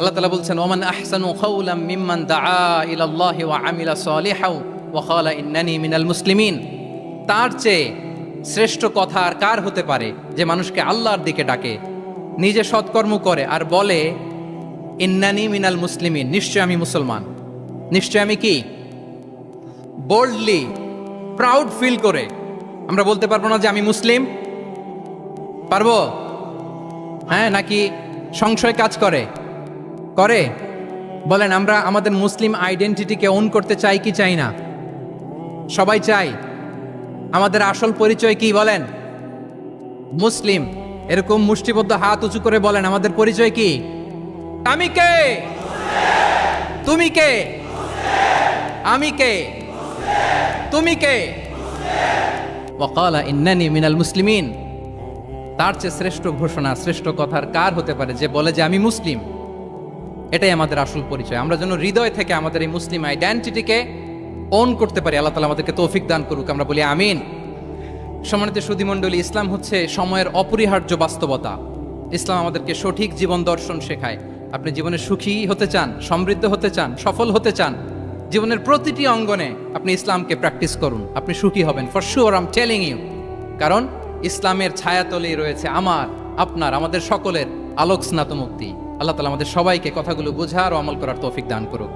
আল্লাহ তাআলা বলছেন, ওমান আহসানু কাওলাম মিম্মান দাআ ইলাল্লাহি ওয়া আমিলা সালিহাও ওয়া ক্বালা ইন্নানি মিনাল মুসলিমিন। তার চেয়ে শ্রেষ্ঠ কথা আর কার হতে পারে যে মানুষকে আল্লাহর দিকে ডাকে, নিজে সৎকর্ম করে আর বলে ইন্নানি মিনাল মুসলিমিন, নিশ্চয় আমি মুসলমান। নিশ্চয় আমি কি? বোল্ডলি, প্রাউড ফিল করে আমরা বলতে পারবো না যে আমি মুসলিম? পারবো? হ্যাঁ, নাকি সংশয় কাজ করে? করে? বলেন, আমরা আমাদের মুসলিম আইডেন্টিটিকে ওন করতে চাই কি চাই না? সবাই চাই। আমাদের আসল পরিচয় কি বলেন? মুসলিম। এরকম মুষ্টিবদ্ধ হাত উঁচু করে বলেন, আমাদের পরিচয় কি? আমি কে? তুমি কে? আমি কে? তুমি কে? ওয়াকালা ইন্নানি মিনাল মুসলিমিন। তার চেয়ে শ্রেষ্ঠ ঘোষণা, শ্রেষ্ঠ কথার কার হতে পারে যে বলে যে আমি মুসলিম? এটাই আমাদের আসল পরিচয়। আমরা যেন হৃদয় থেকে আমাদের এই মুসলিম আইডেন্টিটিকে ওন করতে পারি। আল্লাহ তাআলা আমাদেরকে তৌফিক দান করুক, আমরা বলি আমিন। সম্মানিত সুধীমণ্ডলী, ইসলাম হচ্ছে সময়ের অপরিহার্য বাস্তবতা। ইসলাম আমাদেরকে সঠিক জীবন দর্শন শেখায়। আপনি জীবনে সুখী হতে চান, সমৃদ্ধ হতে চান, সফল হতে চান, জীবনের প্রতিটি অঙ্গনে আপনি ইসলামকে প্র্যাকটিস করুন, আপনি সুখী হবেন for sure, I am telling you. কারণ ইসলামের ছায়াতলেই রয়েছে আমার, আপনার, আমাদের সকলের আলোক স্নাত মুক্তি। আল্লাহ তাআলা আমাদের সবাইকে কথাগুলো বোঝার ও আমল করার তৌফিক দান করুক।